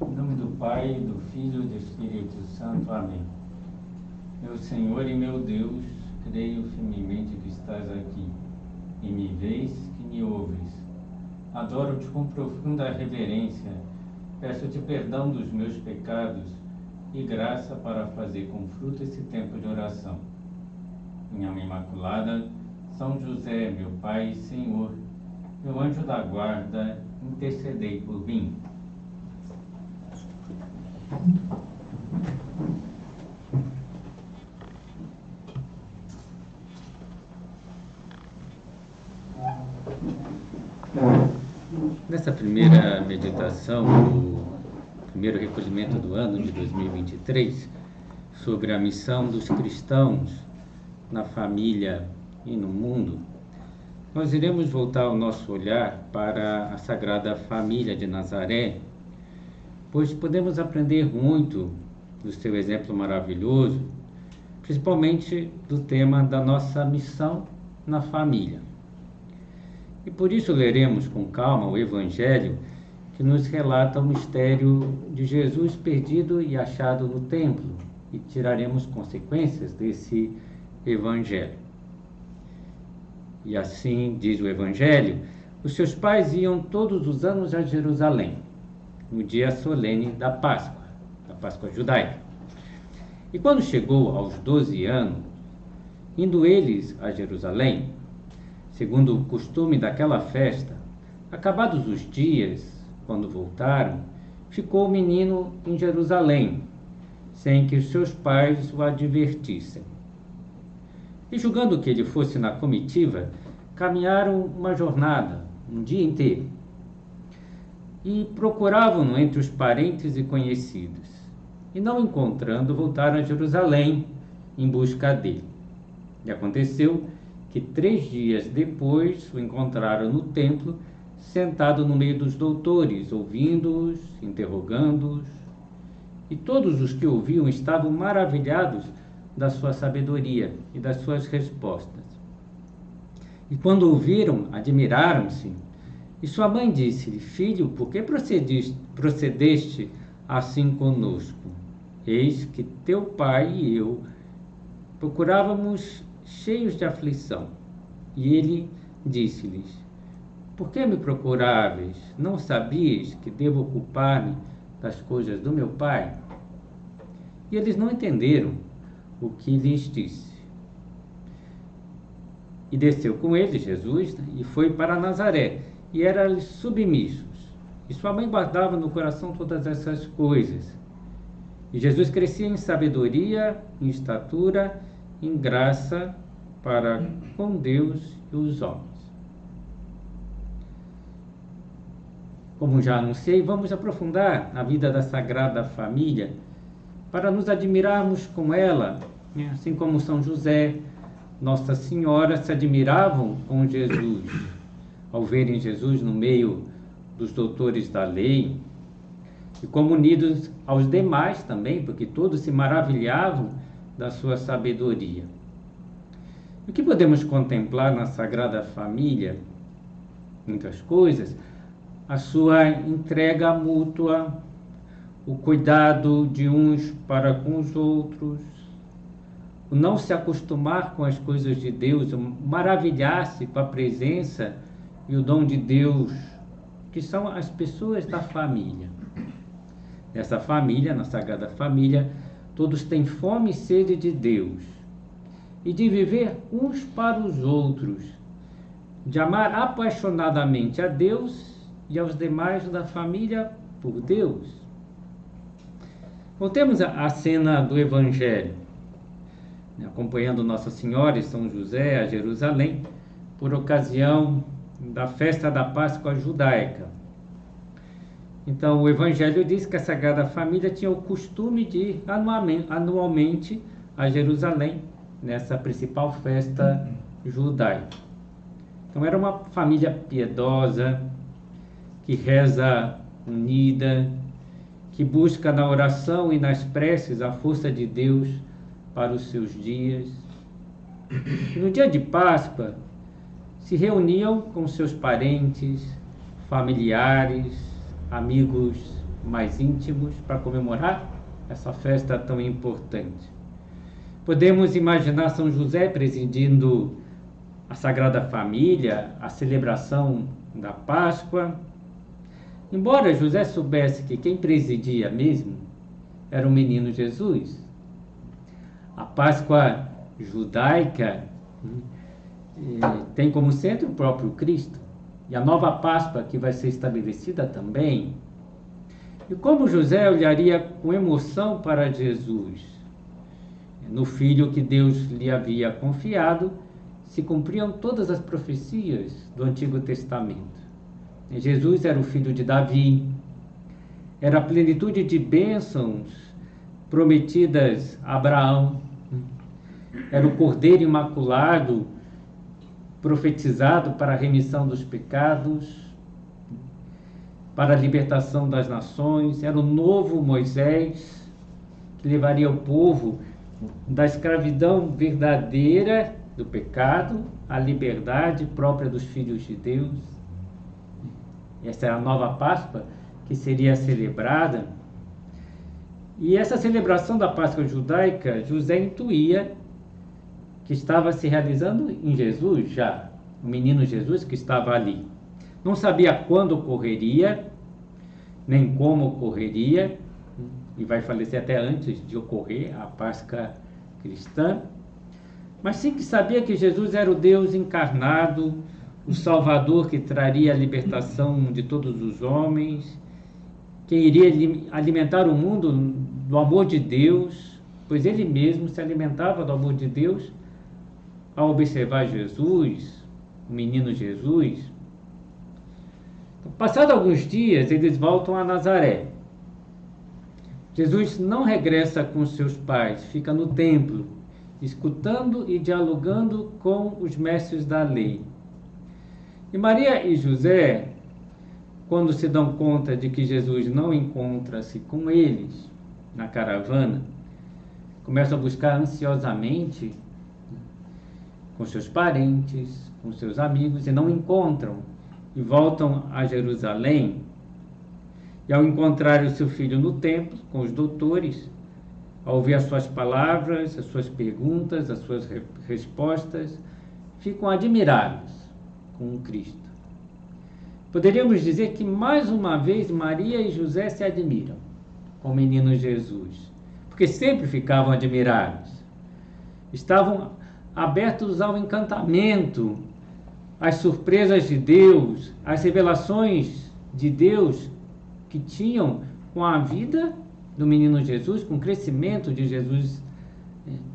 Em nome do Pai, do Filho e do Espírito Santo. Amém. Meu Senhor e meu Deus, creio firmemente que estás aqui e me vês, que me ouves. Adoro-te com profunda reverência, peço-te perdão dos meus pecados e graça para fazer com fruto esse tempo de oração. Minha Mãe Imaculada, São José, meu Pai e Senhor, meu anjo da guarda, intercedei por mim. Nessa primeira meditação, o primeiro recolhimento do ano de 2023, sobre a missão dos cristãos na família e no mundo, nós iremos voltar o nosso olhar para a Sagrada Família de Nazaré, pois podemos aprender muito do seu exemplo maravilhoso, principalmente do tema da nossa missão na família. E por isso leremos com calma o Evangelho que nos relata o mistério de Jesus perdido e achado no templo, e tiraremos consequências desse Evangelho. E assim diz o Evangelho: os seus pais iam todos os anos a Jerusalém, no dia solene da Páscoa judaica. E quando chegou aos 12 anos, indo eles a Jerusalém, segundo o costume daquela festa, acabados os dias, quando voltaram, ficou o menino em Jerusalém, sem que os seus pais o advertissem. E julgando que ele fosse na comitiva, caminharam uma jornada, um dia inteiro, e procuravam-no entre os parentes e conhecidos. E não encontrando, voltaram a Jerusalém em busca dele. E aconteceu que 3 dias depois o encontraram no templo, sentado no meio dos doutores, ouvindo-os, interrogando-os. E todos os que ouviam estavam maravilhados da sua sabedoria e das suas respostas. E quando ouviram, admiraram-se. E sua mãe disse-lhe: filho, por que procedeste assim conosco? Eis que teu pai e eu procurávamos cheios de aflição. E ele disse-lhes: por que me procuráveis? Não sabias que devo ocupar-me das coisas do meu pai? E eles não entenderam o que lhes disse. E desceu com eles Jesus e foi para Nazaré, e eram-lhes submissos. E sua mãe guardava no coração todas essas coisas. E Jesus crescia em sabedoria, em estatura, em graça para com Deus e os homens. Como já anunciei, vamos aprofundar a vida da Sagrada Família para nos admirarmos com ela, assim como São José, Nossa Senhora se admiravam com Jesus, ao verem Jesus no meio dos doutores da lei, e como unidos aos demais também, porque todos se maravilhavam da sua sabedoria. O que podemos contemplar na Sagrada Família? Muitas coisas. A sua entrega mútua, o cuidado de uns para com os outros, o não se acostumar com as coisas de Deus, o maravilhar-se com a presença e o dom de Deus, que são as pessoas da família. Nessa família, na Sagrada Família, todos têm fome e sede de Deus e de viver uns para os outros, de amar apaixonadamente a Deus e aos demais da família por Deus. Voltemos à cena do Evangelho, acompanhando Nossa Senhora e São José a Jerusalém, por ocasião da festa da Páscoa judaica. Então, o Evangelho diz que a Sagrada Família tinha o costume de ir anualmente a Jerusalém, nessa principal festa judaica. Então, era uma família piedosa, que reza unida, que busca na oração e nas preces a força de Deus para os seus dias. E no dia de Páscoa, se reuniam com seus parentes, familiares, amigos mais íntimos para comemorar essa festa tão importante. Podemos imaginar São José presidindo a Sagrada Família, a celebração da Páscoa. Embora José soubesse que quem presidia mesmo era o menino Jesus. A Páscoa judaica tem como centro o próprio Cristo. E a nova Páscoa que vai ser estabelecida também. E como José olharia com emoção para Jesus, no filho que Deus lhe havia confiado, se cumpriam todas as profecias do Antigo Testamento. Jesus era o filho de Davi, era a plenitude de bênçãos prometidas a Abraão, era o Cordeiro Imaculado profetizado para a remissão dos pecados, para a libertação das nações, era o novo Moisés que levaria o povo da escravidão verdadeira do pecado à liberdade própria dos filhos de Deus. Essa é a nova Páscoa que seria celebrada. E essa celebração da Páscoa judaica, José intuía que estava se realizando em Jesus já, o menino Jesus que estava ali. Não sabia quando ocorreria, nem como ocorreria, e vai falecer até antes de ocorrer a Páscoa cristã, mas sim que sabia que Jesus era o Deus encarnado, o Salvador que traria a libertação de todos os homens, que iria alimentar o mundo do amor de Deus, pois ele mesmo se alimentava do amor de Deus ao observar Jesus, o menino Jesus. Passado alguns dias, eles voltam a Nazaré. Jesus não regressa com seus pais, fica no templo, escutando e dialogando com os mestres da lei. E Maria e José, quando se dão conta de que Jesus não encontra-se com eles na caravana, começam a buscar ansiosamente com seus parentes, com seus amigos, e não encontram, e voltam a Jerusalém. E ao encontrar o seu filho no templo, com os doutores, ao ouvir as suas palavras, as suas perguntas, as suas respostas, ficam admirados com o Cristo. Poderíamos dizer que, mais uma vez, Maria e José se admiram com o menino Jesus, porque sempre ficavam admirados. Estavam abertos ao encantamento, às surpresas de Deus, às revelações de Deus que tinham com a vida do menino Jesus, com o crescimento de Jesus.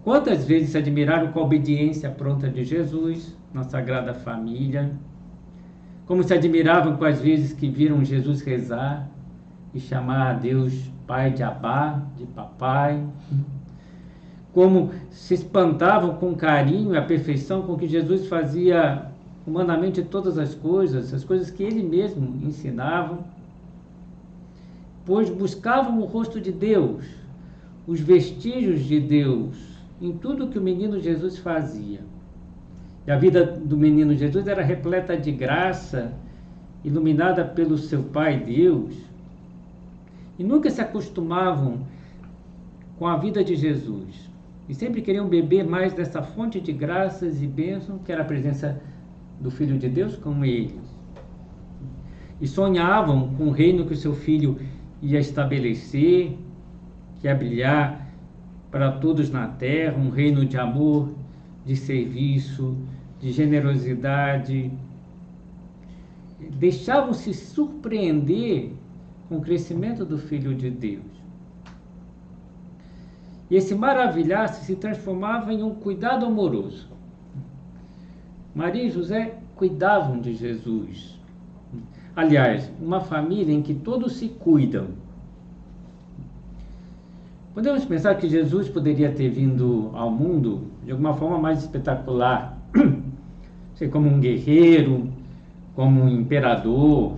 Quantas vezes se admiraram com a obediência pronta de Jesus na Sagrada Família? Como se admiravam com as vezes que viram Jesus rezar e chamar a Deus Pai de Abá, de Papai. Como se espantavam com carinho e a perfeição com que Jesus fazia humanamente todas as coisas que ele mesmo ensinava, pois buscavam o rosto de Deus, os vestígios de Deus, em tudo que o menino Jesus fazia. E a vida do menino Jesus era repleta de graça, iluminada pelo seu Pai Deus, e nunca se acostumavam com a vida de Jesus, e sempre queriam beber mais dessa fonte de graças e bênçãos, que era a presença do Filho de Deus com eles. E sonhavam com o reino que o seu Filho ia estabelecer, que ia brilhar para todos na terra, um reino de amor, de serviço, de generosidade. Deixavam-se surpreender com o crescimento do Filho de Deus. E esse maravilhar-se se transformava em um cuidado amoroso. Maria e José cuidavam de Jesus. Aliás, uma família em que todos se cuidam. Podemos pensar que Jesus poderia ter vindo ao mundo de alguma forma mais espetacular, sei, como um guerreiro, como um imperador,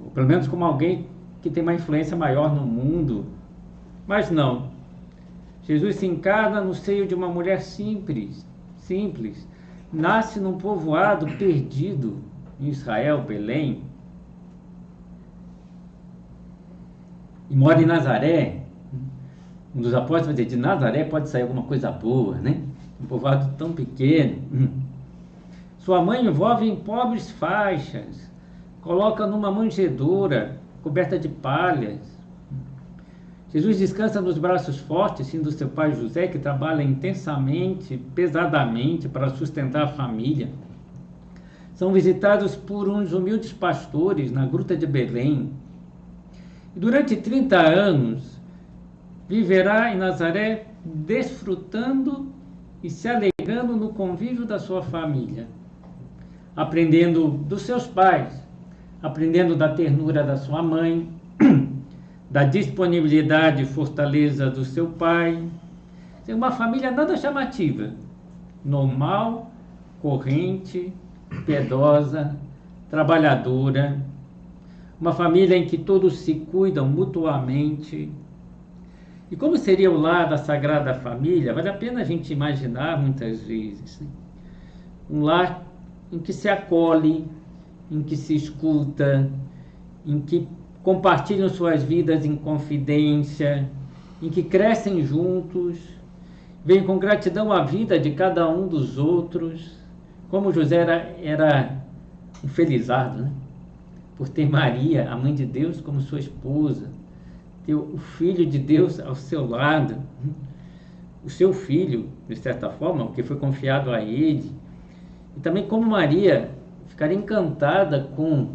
ou pelo menos como alguém que tem uma influência maior no mundo. Mas não. Jesus se encarna no seio de uma mulher simples, nasce num povoado perdido em Israel, Belém. e mora em Nazaré. Um dos apóstolos vai dizer, de Nazaré pode sair alguma coisa boa, né? Um povoado tão pequeno. Sua mãe envolve em pobres faixas, coloca numa manjedoura coberta de palhas. Jesus descansa nos braços fortes, sim, do seu pai José, que trabalha intensamente, pesadamente para sustentar a família. São visitados por uns humildes pastores na gruta de Belém. E durante 30 anos, viverá em Nazaré, desfrutando e se alegrando no convívio da sua família, aprendendo dos seus pais, aprendendo da ternura da sua mãe, da disponibilidade e fortaleza do seu pai. É uma família nada chamativa, normal, corrente, piedosa, trabalhadora, uma família em que todos se cuidam mutuamente. E como seria o lar da Sagrada Família? Vale a pena a gente imaginar muitas vezes, né? Um lar em que se acolhe, em que se escuta, em que compartilham suas vidas em confidência, em que crescem juntos, veem com gratidão a vida de cada um dos outros. Como José era um felizardo, né? Por ter Maria, a mãe de Deus, como sua esposa, ter o Filho de Deus ao seu lado, o seu filho, de certa forma, o que foi confiado a ele. E também como Maria ficaria encantada com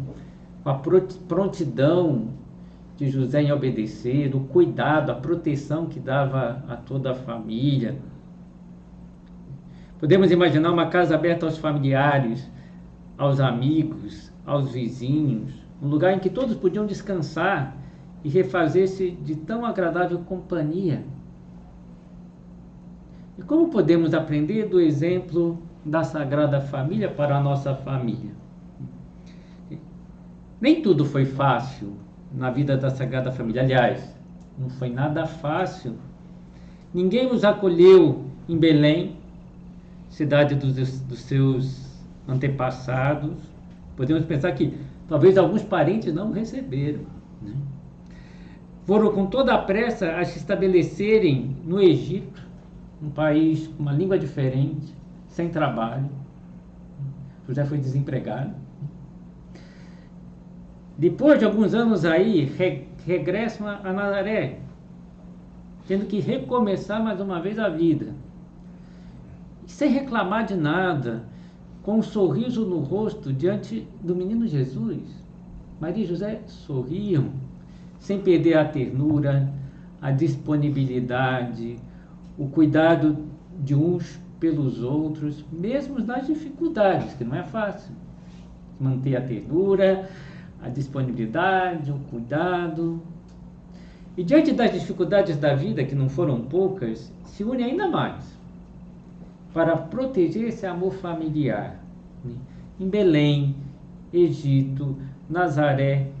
a prontidão de José em obedecer, o cuidado, a proteção que dava a toda a família. Podemos imaginar uma casa aberta aos familiares, aos amigos, aos vizinhos, um lugar em que todos podiam descansar e refazer-se de tão agradável companhia. E como podemos aprender do exemplo da Sagrada Família para a nossa família? Nem tudo foi fácil na vida da Sagrada Família. Aliás, não foi nada fácil. Ninguém os acolheu em Belém, cidade dos seus antepassados. Podemos pensar que talvez alguns parentes não receberam, né? Foram com toda a pressa a se estabelecerem no Egito, um país com uma língua diferente, sem trabalho. José foi desempregado. Depois de alguns anos aí, regressam a Nazaré, tendo que recomeçar mais uma vez a vida. Sem reclamar de nada, com um sorriso no rosto diante do menino Jesus. Maria e José sorriam, sem perder a ternura, a disponibilidade, o cuidado de uns pelos outros, mesmo nas dificuldades, que não é fácil. Manter a ternura, a disponibilidade, o cuidado. E diante das dificuldades da vida, que não foram poucas, se une ainda mais para proteger esse amor familiar, né? Em Belém, Egito, Nazaré,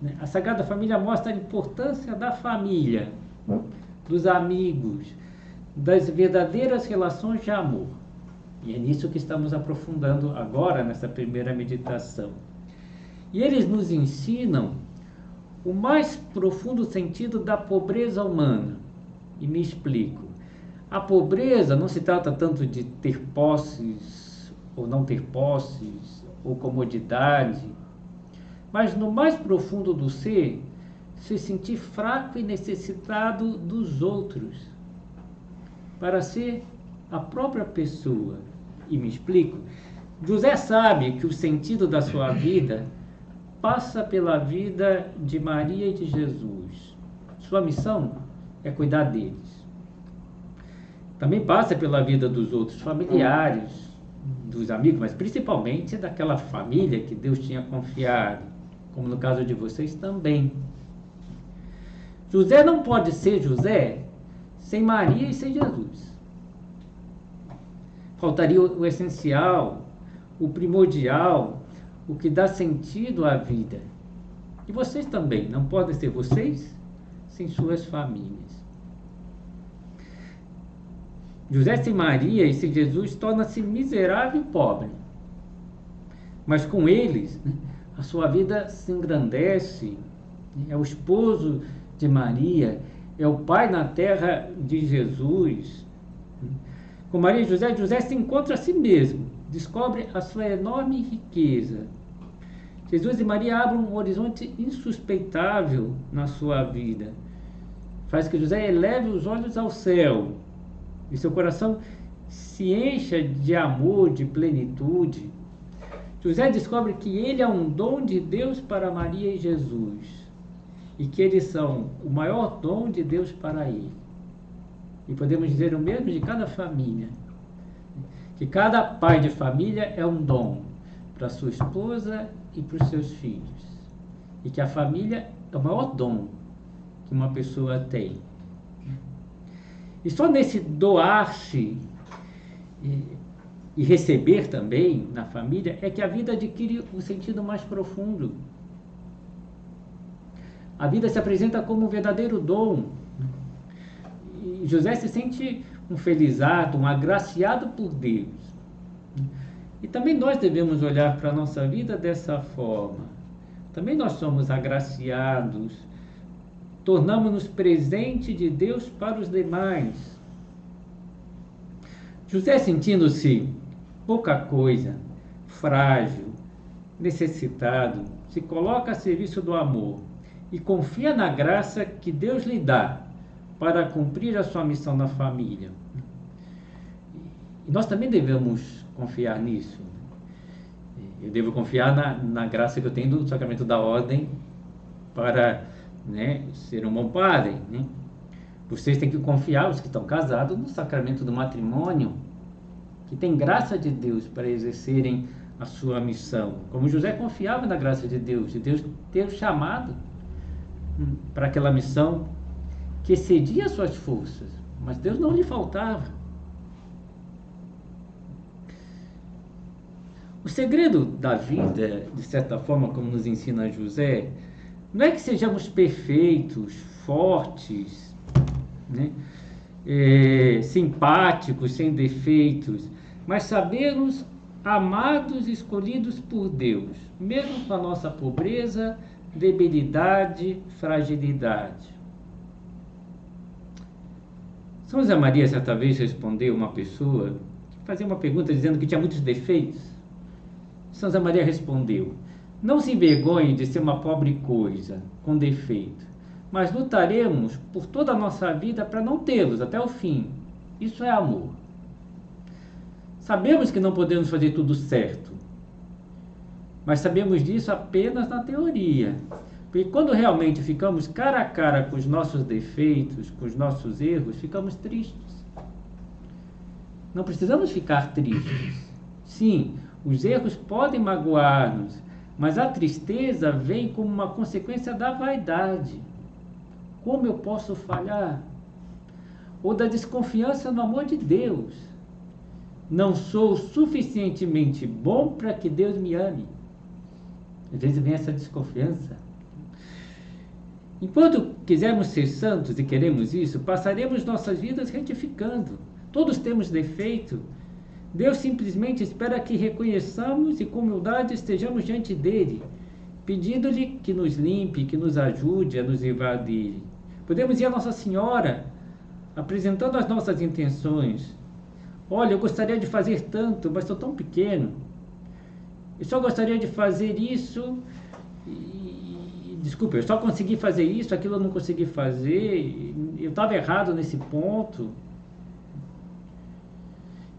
né? A Sagrada Família mostra a importância da família, dos amigos, das verdadeiras relações de amor. E é nisso que estamos aprofundando agora, nessa primeira meditação. E eles nos ensinam o mais profundo sentido da pobreza humana. E me explico. A pobreza não se trata tanto de ter posses ou não ter posses, ou comodidade, mas no mais profundo do ser, se sentir fraco e necessitado dos outros, para ser a própria pessoa. E me explico. José sabe que o sentido da sua vida passa pela vida de Maria e de Jesus. Sua missão é cuidar deles. Também passa pela vida dos outros familiares, dos amigos, mas principalmente daquela família que Deus tinha confiado, como no caso de vocês também. José não pode ser José sem Maria e sem Jesus. Faltaria o essencial, o primordial, o que dá sentido à vida. E vocês também não podem ser vocês sem suas famílias. José sem Maria e sem Jesus torna-se miserável e pobre. Mas com eles, a sua vida se engrandece. É o esposo de Maria, é o pai na terra de Jesus. Com Maria e José, José se encontra a si mesmo, descobre a sua enorme riqueza. Jesus e Maria abrem um horizonte insuspeitável na sua vida. Faz que José eleve os olhos ao céu e seu coração se encha de amor, de plenitude. José descobre que ele é um dom de Deus para Maria e Jesus e que eles são o maior dom de Deus para ele. E podemos dizer o mesmo de cada família, que cada pai de família é um dom para sua esposa e para os seus filhos, e que a família é o maior dom que uma pessoa tem. E só nesse doar-se e receber também na família é que a vida adquire um sentido mais profundo. A vida se apresenta como um verdadeiro dom. E José se sente um felizardo, um agraciado por Deus. E também nós devemos olhar para a nossa vida dessa forma. Também nós somos agraciados, tornamos-nos presente de Deus para os demais. José, sentindo-se pouca coisa, frágil, necessitado, se coloca a serviço do amor e confia na graça que Deus lhe dá para cumprir a sua missão na família. E nós também devemos confiar nisso. Eu devo confiar na graça que eu tenho do sacramento da ordem para, ser um bom padre. Vocês têm que confiar, os que estão casados, no sacramento do matrimônio, que tem graça de Deus para exercerem a sua missão. Como José confiava na graça de Deus ter o chamado para aquela missão que excedia as suas forças, mas Deus não lhe faltava. O segredo da vida, de certa forma, como nos ensina José, não é que sejamos perfeitos, fortes, simpáticos, sem defeitos, mas sabermos amados e escolhidos por Deus, mesmo com a nossa pobreza, debilidade, fragilidade. São José Maria certa vez respondeu uma pessoa que fazia uma pergunta dizendo que tinha muitos defeitos. São José Maria respondeu: não se envergonhe de ser uma pobre coisa, com defeito, mas lutaremos por toda a nossa vida para não tê-los até o fim. Isso é amor. Sabemos que não podemos fazer tudo certo, mas sabemos disso apenas na teoria. Porque quando realmente ficamos cara a cara com os nossos defeitos, com os nossos erros, ficamos tristes. Não precisamos ficar tristes. Sim, os erros podem magoar-nos, mas a tristeza vem como uma consequência da vaidade. Como eu posso falhar? Ou da desconfiança no amor de Deus. Não sou suficientemente bom para que Deus me ame. Às vezes vem essa desconfiança. Enquanto quisermos ser santos e queremos isso, passaremos nossas vidas retificando. Todos temos defeito. Deus simplesmente espera que reconheçamos e com humildade estejamos diante dele, pedindo-lhe que nos limpe, que nos ajude a nos livrar dele. Podemos ir a Nossa Senhora, apresentando as nossas intenções. Olha, eu gostaria de fazer tanto, mas sou tão pequeno. Eu só gostaria de fazer isso desculpa, eu só consegui fazer isso, aquilo eu não consegui fazer, eu estava errado nesse ponto.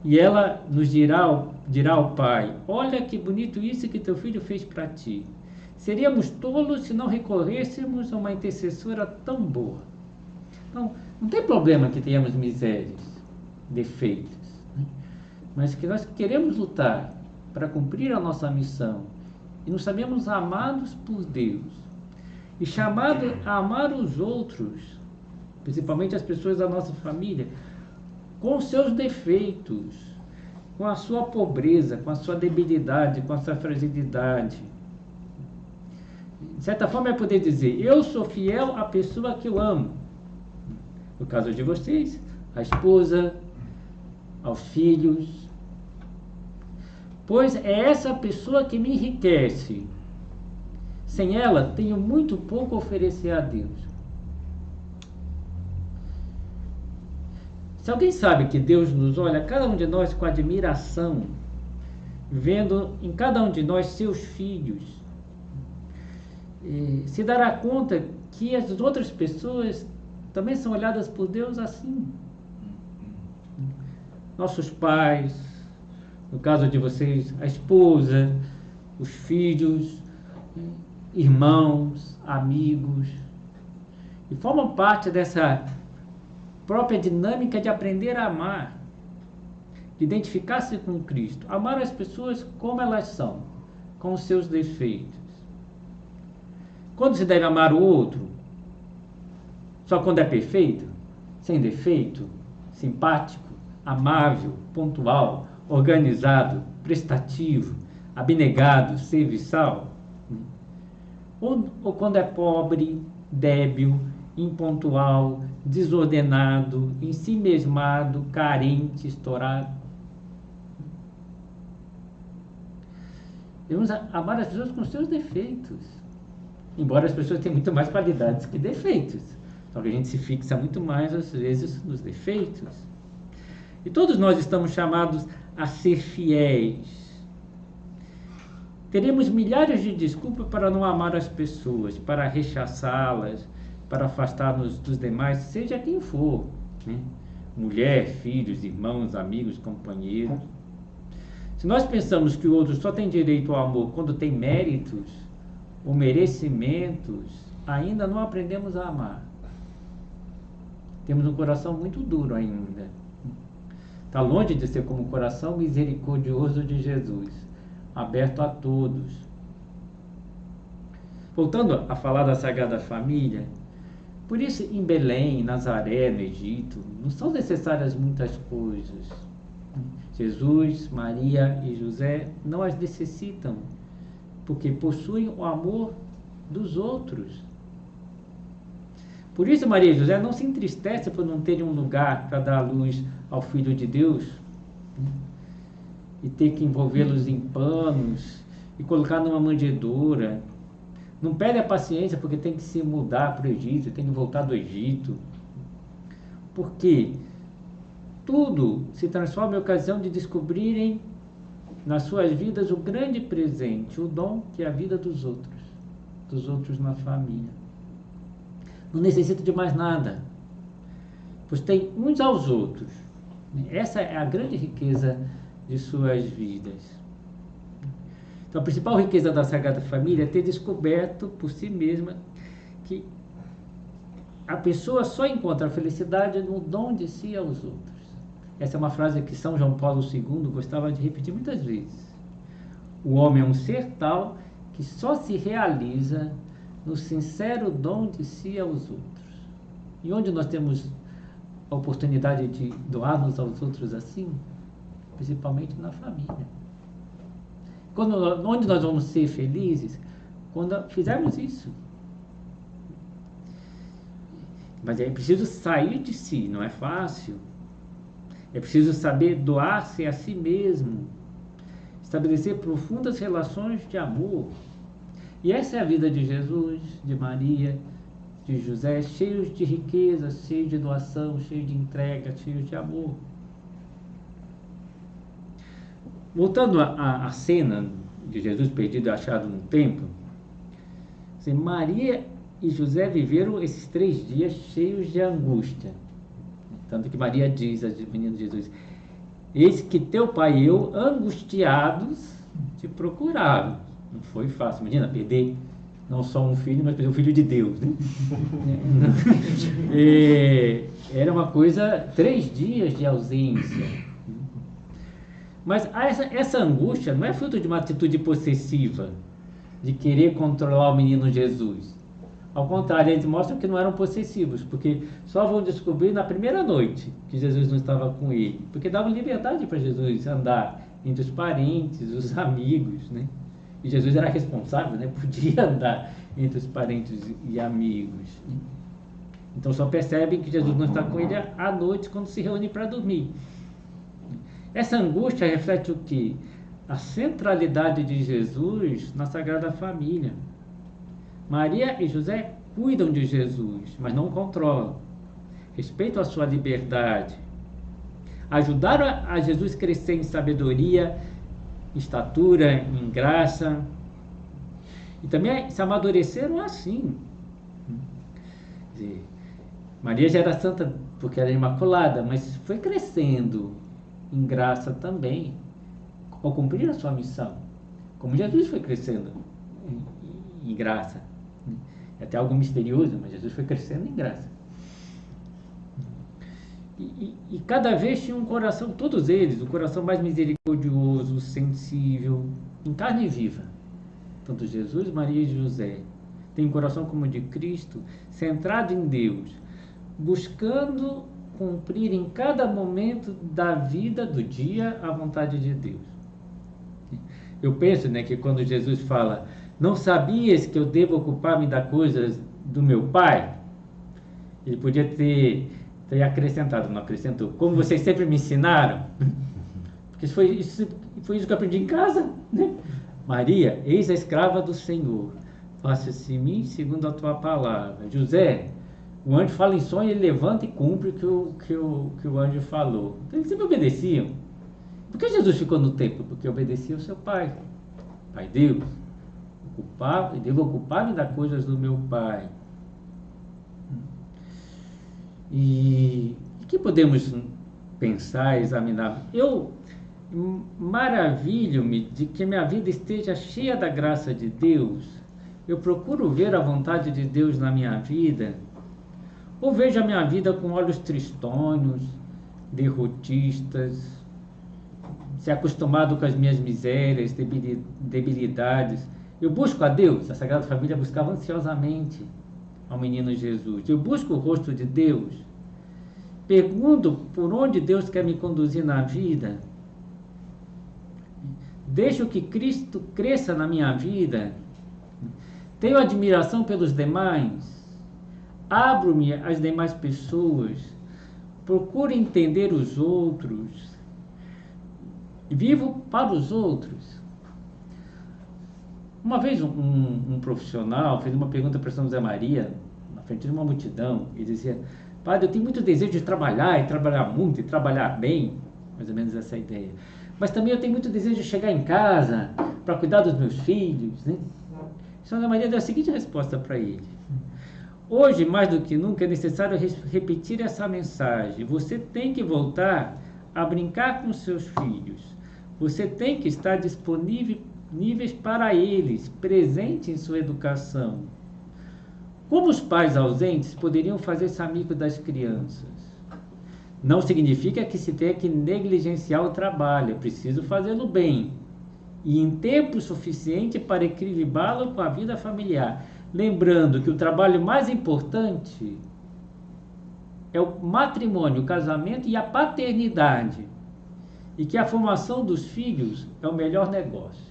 E ela nos dirá ao Pai: olha que bonito isso que teu filho fez para ti. Seríamos tolos se não recorrêssemos a uma intercessora tão boa. Então, não tem problema que tenhamos misérias, defeitos, mas que nós queremos lutar para cumprir a nossa missão e nos sabemos amados por Deus e chamados a amar os outros, principalmente as pessoas da nossa família, com os seus defeitos, com a sua pobreza, com a sua debilidade, com a sua fragilidade. De certa forma é poder dizer: eu sou fiel à pessoa que eu amo. No caso de vocês, a esposa, aos filhos. Pois é essa pessoa que me enriquece. Sem ela, tenho muito pouco a oferecer a Deus. Se alguém sabe que Deus nos olha, cada um de nós com admiração, vendo em cada um de nós seus filhos, se dará conta que as outras pessoas também são olhadas por Deus assim. Nossos pais, no caso de vocês, a esposa, os filhos, irmãos, amigos, e formam parte dessa própria dinâmica de aprender a amar, de identificar-se com Cristo, amar as pessoas como elas são, com os seus defeitos. Quando se deve amar o outro? Só quando é perfeito? Sem defeito? Simpático? Amável? Pontual? Organizado? Prestativo? Abnegado? Serviçal? Ou quando é pobre, débil, impontual, desordenado, ensimesmado, carente, estourado? Devemos amar as pessoas com seus defeitos, embora as pessoas tenham muito mais qualidades que defeitos, só que a gente se fixa muito mais às vezes nos defeitos. E todos nós estamos chamados a ser fiéis. Teremos milhares de desculpas para não amar as pessoas, para rechaçá-las, para afastar-nos dos demais, seja quem for, né? Mulher, filhos, irmãos, amigos, companheiros. Se nós pensamos que o outro só tem direito ao amor quando tem méritos ou merecimentos, ainda não aprendemos a amar. Temos um coração muito duro ainda. Está longe de ser como o coração misericordioso de Jesus, aberto a todos. Voltando a falar da Sagrada Família, por isso em Belém, em Nazaré, no Egito, não são necessárias muitas coisas. Jesus, Maria e José não as necessitam, porque possuem o amor dos outros. Por isso Maria e José não se entristecem por não terem um lugar para dar luz ao Filho de Deus, e ter que envolvê-los em panos e colocar numa manjedoura. Não perde a paciência porque tem que se mudar para o Egito, tem que voltar do Egito. Porque tudo se transforma em ocasião de descobrirem nas suas vidas o grande presente, o dom que é a vida dos outros na família. Não necessita de mais nada, pois tem uns aos outros. Essa é a grande riqueza de suas vidas. Então, a principal riqueza da Sagrada Família é ter descoberto por si mesma que a pessoa só encontra a felicidade no dom de si aos outros. Essa é uma frase que São João Paulo II gostava de repetir muitas vezes. O homem é um ser tal que só se realiza no sincero dom de si aos outros. E onde nós temos a oportunidade de doar-nos aos outros assim? Principalmente na família. Onde nós vamos ser felizes? Quando fizermos isso. Mas é preciso sair de si, não é fácil. É preciso saber doar-se a si mesmo, estabelecer profundas relações de amor. E essa é a vida de Jesus, de Maria, de José, cheios de riqueza, cheios de doação, cheios de entrega, cheios de amor. Voltando à cena de Jesus perdido e achado no templo, assim, Maria e José viveram esses 3 dias cheios de angústia. Tanto que Maria diz ao menino Jesus: eis que teu pai e eu, angustiados, te procuraram. Não foi fácil, imagina, perder não só um filho, mas perder o Filho de Deus, né? Era uma coisa, 3 dias de ausência. Mas essa angústia não é fruto de uma atitude possessiva, de querer controlar o menino Jesus. Ao contrário, eles mostram que não eram possessivos, porque só vão descobrir na primeira noite que Jesus não estava com ele, porque davam liberdade para Jesus andar entre os parentes, os amigos, né? E Jesus era responsável, né? Podia andar entre os parentes e amigos. Então só percebem que Jesus não está com ele à noite, quando se reúnem para dormir. Essa angústia reflete o quê? A centralidade de Jesus na Sagrada Família. Maria e José cuidam de Jesus, mas não controlam. Respeitam a sua liberdade, ajudaram a Jesus crescer em sabedoria, estatura, em graça, e também se amadureceram assim. Quer dizer, Maria já era santa porque era imaculada, mas foi crescendo em graça também, ao cumprir a sua missão, como Jesus foi crescendo em graça. É até algo misterioso, mas Jesus foi crescendo em graça. E cada vez tinha um coração, todos eles, um coração mais misericordioso, sensível, em carne viva. Tanto Jesus, Maria e José tem um coração como o de Cristo, centrado em Deus, buscando cumprir em cada momento da vida, do dia, a vontade de Deus. Eu penso, que quando Jesus fala, não sabias que eu devo ocupar-me das coisas do meu Pai? Ele podia ter acrescentado, não acrescentou, como vocês sempre me ensinaram, porque foi isso que eu aprendi em casa, né? Maria, eis a escrava do Senhor, faça-se em mim segundo a tua palavra. José, o anjo fala em sonho, ele levanta e cumpre o que o anjo falou. Então eles sempre obedeciam. Por que Jesus ficou no templo? Porque obedecia ao seu Pai. Pai Deus, devo ocupar-me das coisas do meu Pai. E que podemos pensar, examinar? Eu maravilho-me de que minha vida esteja cheia da graça de Deus. Eu procuro ver a vontade de Deus na minha vida, ou vejo a minha vida com olhos tristonhos, derrotistas, se acostumado com as minhas misérias, debilidades. Eu busco a Deus. A Sagrada Família buscava ansiosamente ao menino Jesus. Eu busco o rosto de Deus. Pergunto por onde Deus quer me conduzir na vida. Deixo que Cristo cresça na minha vida. Tenho admiração pelos demais. Abro-me às demais pessoas. Procuro entender os outros. Vivo para os outros. Uma vez um profissional fez uma pergunta para São José Maria, na frente de uma multidão, e dizia, Padre, eu tenho muito desejo de trabalhar, e trabalhar muito, e trabalhar bem, mais ou menos essa ideia. Mas também eu tenho muito desejo de chegar em casa, para cuidar dos meus filhos, né? São José Maria deu a seguinte resposta para ele. Hoje, mais do que nunca, é necessário repetir essa mensagem. Você tem que voltar a brincar com seus filhos. Você tem que estar disponíveis para eles, presente em sua educação. Como os pais ausentes poderiam fazer-se amigo das crianças? Não significa que se tenha que negligenciar o trabalho, é preciso fazê-lo bem, e em tempo suficiente para equilibrá-lo com a vida familiar. Lembrando que o trabalho mais importante é o matrimônio, o casamento e a paternidade, e que a formação dos filhos é o melhor negócio.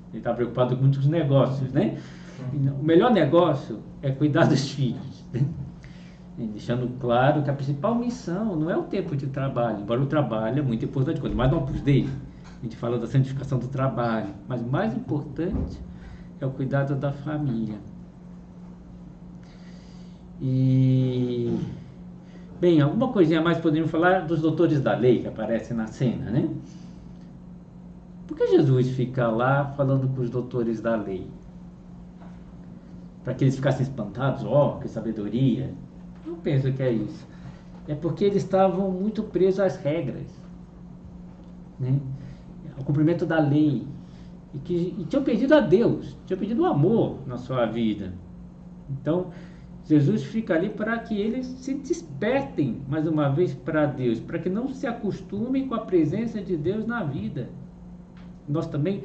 Ele está preocupado com muitos negócios, né? O melhor negócio é cuidar dos filhos, né? Deixando claro que a principal missão não é o tempo de trabalho, embora o trabalho é muito importante, quanto mais no Opus Dei, a gente fala da santificação do trabalho, mas o mais importante é o cuidado da família. E, bem, alguma coisinha mais poderíamos falar dos doutores da lei que aparecem na cena, né? Por que Jesus fica lá falando com os doutores da lei? Para que eles ficassem espantados? Que sabedoria! Eu penso que é isso. É porque eles estavam muito presos às regras, né? Ao cumprimento da lei. E tinham perdido a Deus, tinham perdido o amor na sua vida. Então, Jesus fica ali para que eles se despertem mais uma vez para Deus, para que não se acostumem com a presença de Deus na vida. Nós também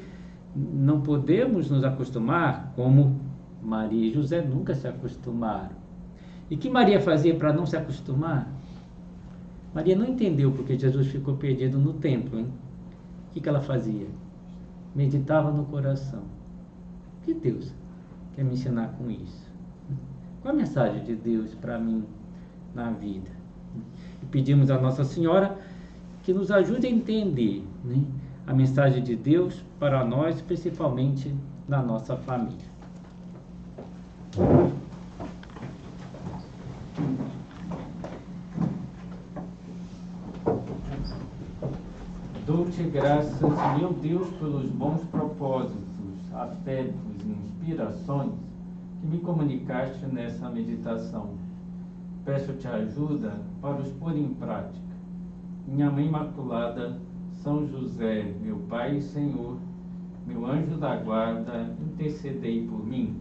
não podemos nos acostumar como Maria e José nunca se acostumaram. E que Maria fazia para não se acostumar? Maria não entendeu porque Jesus ficou perdido no templo, hein? O que ela fazia? Meditava no coração. O que Deus quer me ensinar com isso? Qual a mensagem de Deus para mim na vida? E pedimos a Nossa Senhora que nos ajude a entender, né, a mensagem de Deus para nós, principalmente na nossa família. Dou-te graças, meu Deus, pelos bons propósitos, afetos e inspirações que me comunicaste nessa meditação. Peço-te ajuda para os pôr em prática. Minha Mãe Imaculada, São José, meu Pai e Senhor, meu anjo da guarda, intercedei por mim.